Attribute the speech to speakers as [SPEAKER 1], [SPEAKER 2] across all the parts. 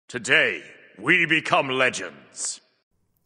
[SPEAKER 1] Today, we become legends.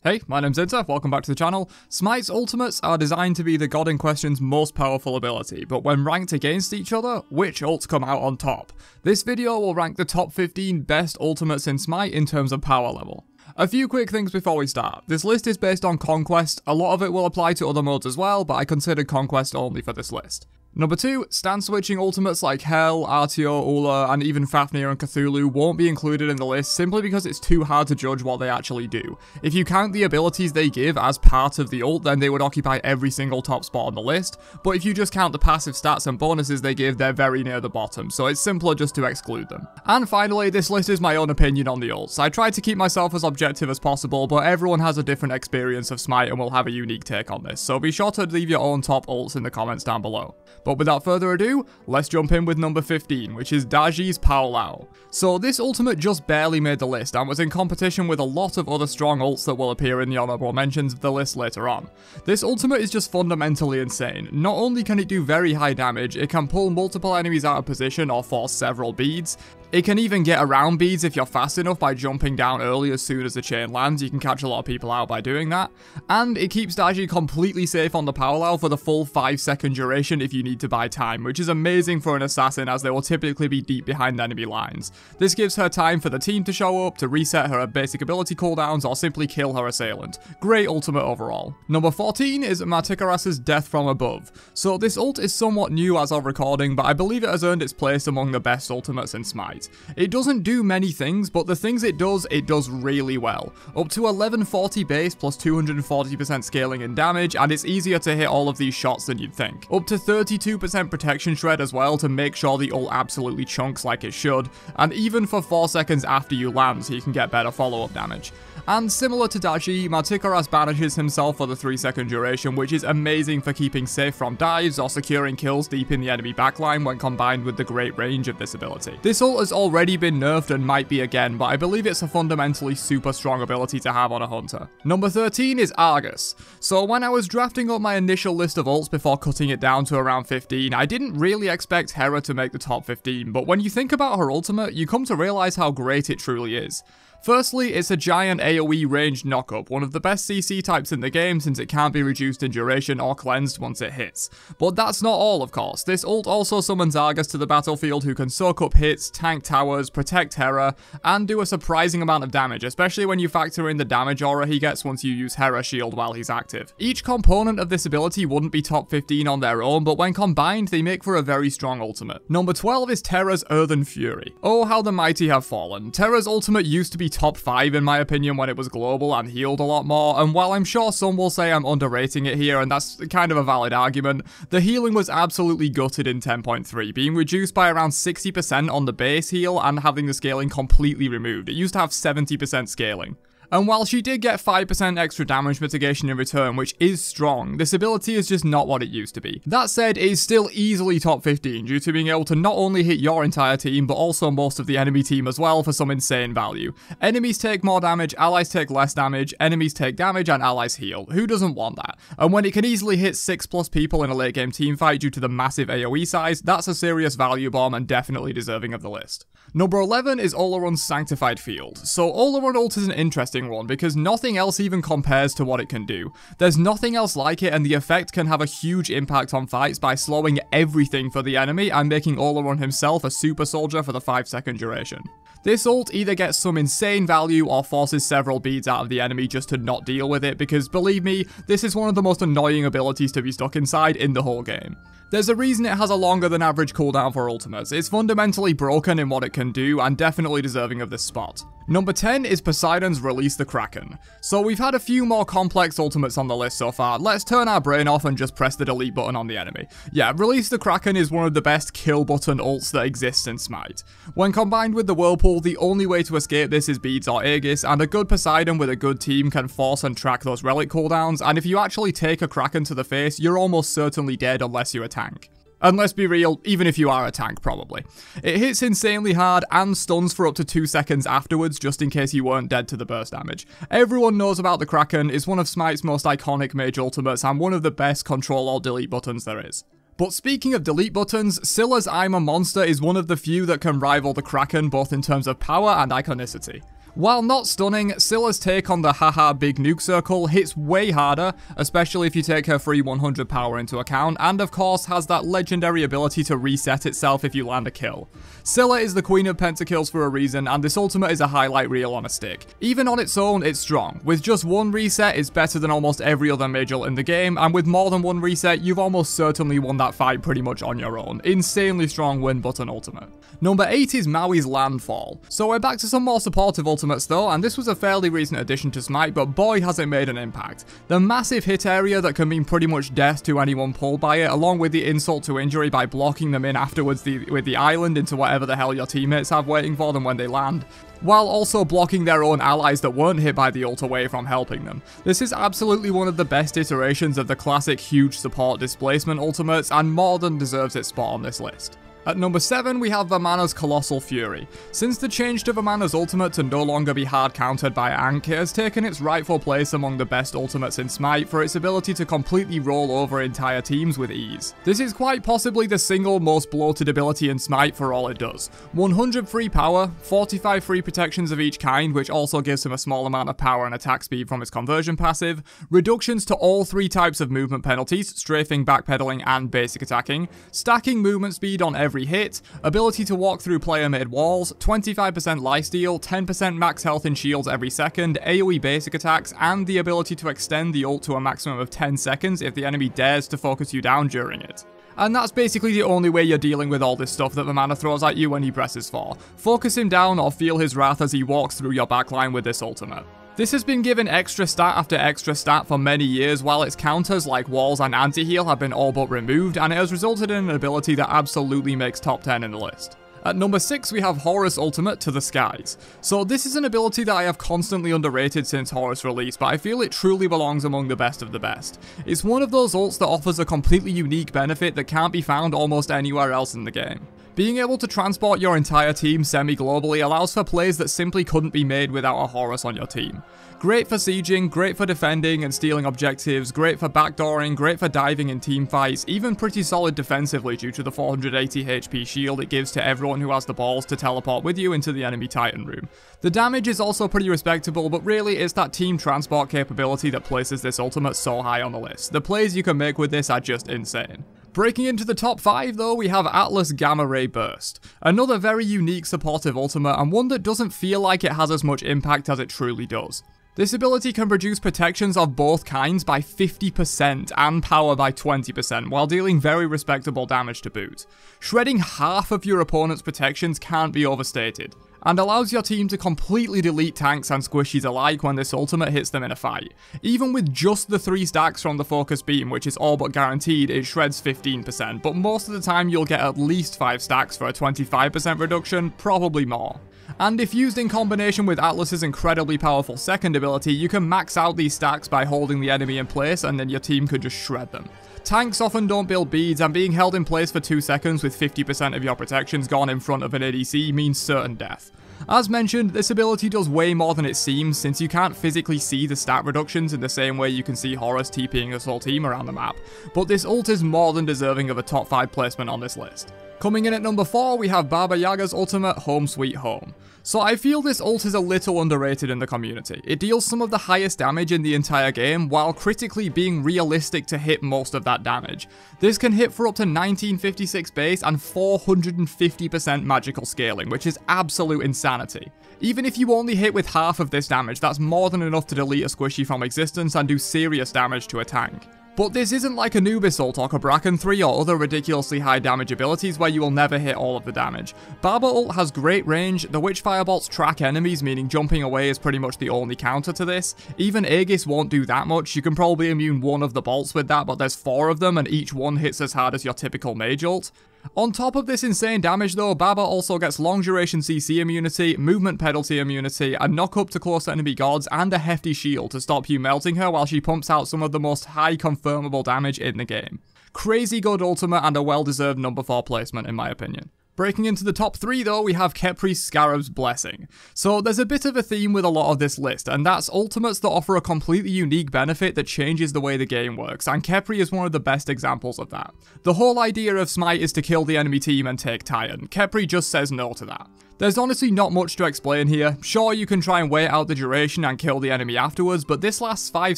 [SPEAKER 2] Hey, my name's Inter, welcome back to the channel. Smite's ultimates are designed to be the god in question's most powerful ability, but when ranked against each other, which ults come out on top? This video will rank the top 15 best ultimates in Smite in terms of power level. A few quick things before we start. This list is based on Conquest, a lot of it will apply to other modes as well, but I considered Conquest only for this list. Number 2, stand switching ultimates like Hell, Artio, Ula, and even Fafnir and Cthulhu won't be included in the list simply because it's too hard to judge what they actually do. If you count the abilities they give as part of the ult, then they would occupy every single top spot on the list, but if you just count the passive stats and bonuses they give, they're very near the bottom, so it's simpler just to exclude them. And finally, this list is my own opinion on the ults. I tried to keep myself as objective as possible, but everyone has a different experience of Smite and will have a unique take on this, so be sure to leave your own top ults in the comments down below. But without further ado, let's jump in with number 15, which is Daijis Powwow. So this ultimate just barely made the list and was in competition with a lot of other strong ults that will appear in the honorable mentions of the list later on. This ultimate is just fundamentally insane. Not only can it do very high damage, it can pull multiple enemies out of position or force several beads. It can even get around beads if you're fast enough by jumping down early as soon as the chain lands. You can catch a lot of people out by doing that. And it keeps Daiji completely safe on the Powwow for the full 5-second duration if you need to buy time, which is amazing for an assassin as they will typically be deep behind enemy lines. This gives her time for the team to show up, to reset her basic ability cooldowns, or simply kill her assailant. Great ultimate overall. Number 14 is Martikaras's Death from Above. So this ult is somewhat new as of recording, but I believe it has earned its place among the best ultimates in Smite. It doesn't do many things, but the things it does really well. Up to 1140 base plus 240% scaling in damage, and it's easier to hit all of these shots than you'd think. Up to 32% protection shred as well to make sure the ult absolutely chunks like it should, and even for 4 seconds after you land so you can get better follow-up damage. And similar to Daiji, Martikaras banishes himself for the 3-second duration, which is amazing for keeping safe from dives or securing kills deep in the enemy backline when combined with the great range of this ability. This ult has already been nerfed and might be again, but I believe it's a fundamentally super strong ability to have on a hunter. Number 13 is Argus. So when I was drafting up my initial list of ults before cutting it down to around 15, I didn't really expect Hera to make the top 15, but when you think about her ultimate, you come to realize how great it truly is. Firstly, it's a giant AoE ranged knockup, one of the best CC types in the game since it can't be reduced in duration or cleansed once it hits. But that's not all, of course. This ult also summons Argus to the battlefield who can soak up hits, tank towers, protect Hera, and do a surprising amount of damage, especially when you factor in the damage aura he gets once you use Hera shield while he's active. Each component of this ability wouldn't be top 15 on their own, but when combined, they make for a very strong ultimate. Number 12 is Terra's Earthen Fury. Oh, how the mighty have fallen. Terra's ultimate used to be top 5 in my opinion when it was global and healed a lot more, and while I'm sure some will say I'm underrating it here, and that's kind of a valid argument, the healing was absolutely gutted in 10.3, being reduced by around 60% on the base heal and having the scaling completely removed. It used to have 70% scaling. And while she did get 5% extra damage mitigation in return, which is strong, this ability is just not what it used to be. That said, it is still easily top 15 due to being able to not only hit your entire team, but also most of the enemy team as well for some insane value. Enemies take more damage, allies take less damage, enemies take damage, and allies heal. Who doesn't want that? And when it can easily hit 6+ people in a late game teamfight due to the massive AoE size, that's a serious value bomb and definitely deserving of the list. Number 11 is Olorun's Sanctified Field. So Olorun ult is an interesting one because nothing else even compares to what it can do. There's nothing else like it, and the effect can have a huge impact on fights by slowing everything for the enemy and making Olorun himself a super soldier for the 5-second duration. This ult either gets some insane value or forces several beads out of the enemy just to not deal with it, because believe me, this is one of the most annoying abilities to be stuck inside in the whole game. There's a reason it has a longer than average cooldown for ultimates. It's fundamentally broken in what it can do and definitely deserving of this spot. Number 10 is Poseidon's Release the Kraken. So we've had a few more complex ultimates on the list so far. Let's turn our brain off and just press the delete button on the enemy. Yeah, Release the Kraken is one of the best kill button ults that exists in Smite. When combined with the Whirlpool, the only way to escape this is beads or Aegis, and a good Poseidon with a good team can force and track those relic cooldowns, and if you actually take a Kraken to the face, you're almost certainly dead unless you're a tank. And let's be real, even if you are a tank, probably. It hits insanely hard and stuns for up to 2 seconds afterwards, just in case you weren't dead to the burst damage. Everyone knows about the Kraken, is one of Smite's most iconic mage ultimates, and one of the best control or delete buttons there is. But speaking of delete buttons, Cilla's I'm a Monster is one of the few that can rival the Kraken both in terms of power and iconicity. While not stunning, Cilla's take on the haha big nuke circle hits way harder, especially if you take her free 100 power into account, and of course has that legendary ability to reset itself if you land a kill. Cilla is the queen of pentakills for a reason, and this ultimate is a highlight reel on a stick. Even on its own, it's strong. With just one reset, it's better than almost every other mage ult in the game, and with more than one reset, you've almost certainly won that fight pretty much on your own. Insanely strong win button ultimate. Number 8 is Maui's Landfall. So we're back to some more supportive ultimates though, and this was a fairly recent addition to Smite, but boy has it made an impact. The massive hit area that can mean pretty much death to anyone pulled by it, along with the insult to injury by blocking them in afterwards with the island into whatever the hell your teammates have waiting for them when they land, while also blocking their own allies that weren't hit by the ult away from helping them. This is absolutely one of the best iterations of the classic huge support displacement ultimates, and more than deserves its spot on this list. At number 7, we have Vamana's Colossal Fury. Since the change to Vamana's ultimate to no longer be hard countered by Ankh, it has taken its rightful place among the best ultimates in Smite for its ability to completely roll over entire teams with ease. This is quite possibly the single most bloated ability in Smite for all it does. 100 free power, 45 free protections of each kind, which also gives him a small amount of power and attack speed from its conversion passive, reductions to all 3 types of movement penalties, strafing, backpedaling, and basic attacking, stacking movement speed on every hit, ability to walk through player-made walls, 25% lifesteal, 10% max health in shields every second, AoE basic attacks, and the ability to extend the ult to a maximum of 10 seconds if the enemy dares to focus you down during it. And that's basically the only way you're dealing with all this stuff that Vamana throws at you when he presses for. Focus him down or feel his wrath as he walks through your backline with this ultimate. This has been given extra stat after extra stat for many years, while its counters like walls and anti-heal have been all but removed, and it has resulted in an ability that absolutely makes top 10 in the list. At number 6, we have Horus Ultimate to the Skies. So this is an ability that I have constantly underrated since Horus release, but I feel it truly belongs among the best of the best. It's one of those ults that offers a completely unique benefit that can't be found almost anywhere else in the game. Being able to transport your entire team semi-globally allows for plays that simply couldn't be made without a Horus on your team. Great for sieging, great for defending and stealing objectives, great for backdooring, great for diving in team fights, even pretty solid defensively due to the 480 HP shield it gives to everyone who has the balls to teleport with you into the enemy Titan room. The damage is also pretty respectable, but really it's that team transport capability that places this ultimate so high on the list. The plays you can make with this are just insane. Breaking into the top 5 though, we have Atlas Gamma Ray Burst. Another very unique supportive ultimate, and one that doesn't feel like it has as much impact as it truly does. This ability can produce protections of both kinds by 50% and power by 20%, while dealing very respectable damage to boot. Shredding half of your opponent's protections can't be overstated, and allows your team to completely delete tanks and squishies alike when this ultimate hits them in a fight. Even with just the 3 stacks from the focus beam, which is all but guaranteed, it shreds 15%, but most of the time you'll get at least 5 stacks for a 25% reduction, probably more. And if used in combination with Atlas's incredibly powerful second ability, you can max out these stacks by holding the enemy in place, and then your team could just shred them. Tanks often don't build beads, and being held in place for 2 seconds with 50% of your protections gone in front of an ADC means certain death. As mentioned, this ability does way more than it seems, since you can't physically see the stat reductions in the same way you can see Horus TPing his whole team around the map, but this ult is more than deserving of a top 5 placement on this list. Coming in at number 4, we have Baba Yaga's ultimate, Home Sweet Home. So I feel this ult is a little underrated in the community. It deals some of the highest damage in the entire game, while critically being realistic to hit most of that damage. This can hit for up to 1956 base and 450% magical scaling, which is absolute insanity. Even if you only hit with half of this damage, that's more than enough to delete a squishy from existence and do serious damage to a tank. But this isn't like Anubis ult or Cabrakan 3 or other ridiculously high damage abilities where you will never hit all of the damage. Baba ult has great range, the Witch Firebolts track enemies, meaning jumping away is pretty much the only counter to this. Even Aegis won't do that much, you can probably immune one of the bolts with that, but there's 4 of them and each one hits as hard as your typical mage ult. On top of this insane damage though, Baba also gets long duration CC immunity, movement penalty immunity, a knock up to close enemy gods, and a hefty shield to stop you melting her while she pumps out some of the most high confirmable damage in the game. Crazy good ultimate and a well deserved number 4 placement in my opinion. Breaking into the top 3 though, we have Capri's Scarab's Blessing. So there's a bit of a theme with a lot of this list, and that's ultimates that offer a completely unique benefit that changes the way the game works, and Capri is one of the best examples of that. The whole idea of Smite is to kill the enemy team and take Titan. Capri just says no to that. There's honestly not much to explain here. Sure, you can try and wait out the duration and kill the enemy afterwards, but this lasts 5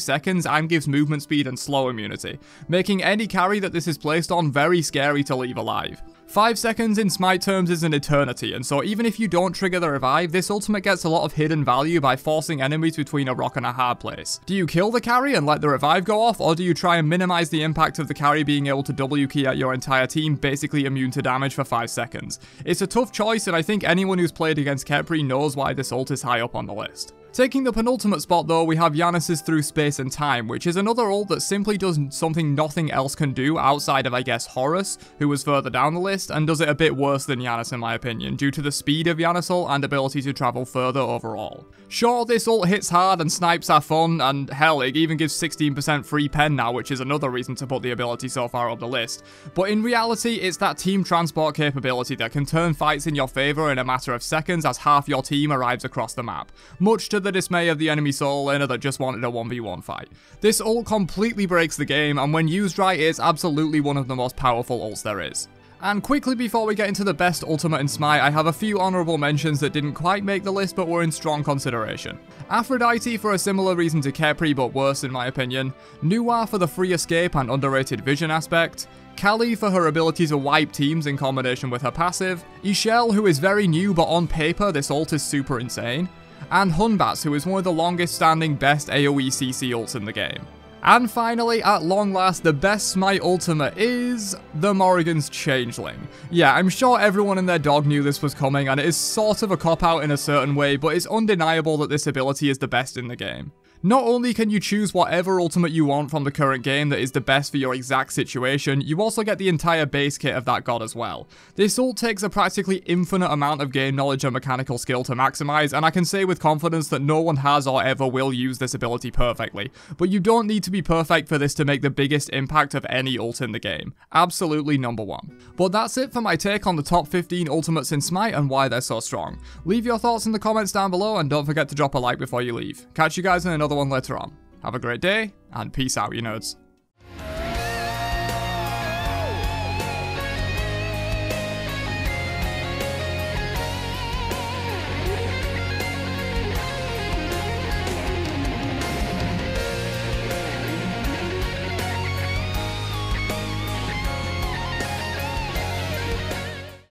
[SPEAKER 2] seconds and gives movement speed and slow immunity, making any carry that this is placed on very scary to leave alive. 5 seconds in Smite terms is an eternity, and so even if you don't trigger the revive, this ultimate gets a lot of hidden value by forcing enemies between a rock and a hard place. Do you kill the carry and let the revive go off, or do you try and minimize the impact of the carry being able to W key at your entire team, basically immune to damage for 5 seconds? It's a tough choice, and I think anyone who's played against Capri knows why this ult is high up on the list. Taking the penultimate spot though, we have Giannis's Through Space and Time, which is another ult that simply does something nothing else can do outside of, I guess, Horus, who was further down the list, and does it a bit worse than Giannis in my opinion, due to the speed of Giannis ult and ability to travel further overall. Sure, this ult hits hard and snipes are fun, and hell, it even gives 16% free pen now, which is another reason to put the ability so far up the list. But in reality, it's that team transport capability that can turn fights in your favour in a matter of seconds as half your team arrives across the map, much to the dismay of the enemy solo laner that just wanted a 1v1 fight. This ult completely breaks the game, and when used right, it's absolutely one of the most powerful ults there is. And quickly before we get into the best ultimate in Smite, I have a few honourable mentions that didn't quite make the list but were in strong consideration. Aphrodite for a similar reason to Capri but worse in my opinion, Nuwa for the free escape and underrated vision aspect, Kali for her ability to wipe teams in combination with her passive, Ishel who is very new but on paper this ult is super insane, and Hunbats who is one of the longest standing best AoE CC ults in the game. And finally, at long last, the best Smite ultimate is the Morrigan's Changeling. Yeah, I'm sure everyone and their dog knew this was coming, and it is sort of a cop-out in a certain way, but it's undeniable that this ability is the best in the game. Not only can you choose whatever ultimate you want from the current game that is the best for your exact situation, you also get the entire base kit of that god as well. This ult takes a practically infinite amount of game knowledge and mechanical skill to maximize, and I can say with confidence that no one has or ever will use this ability perfectly, but you don't need to be perfect for this to make the biggest impact of any ult in the game. Absolutely number one. But that's it for my take on the top 15 ultimates in Smite and why they're so strong. Leave your thoughts in the comments down below and don't forget to drop a like before you leave. Catch you guys in another one later on. Have a great day, and peace out, you nerds.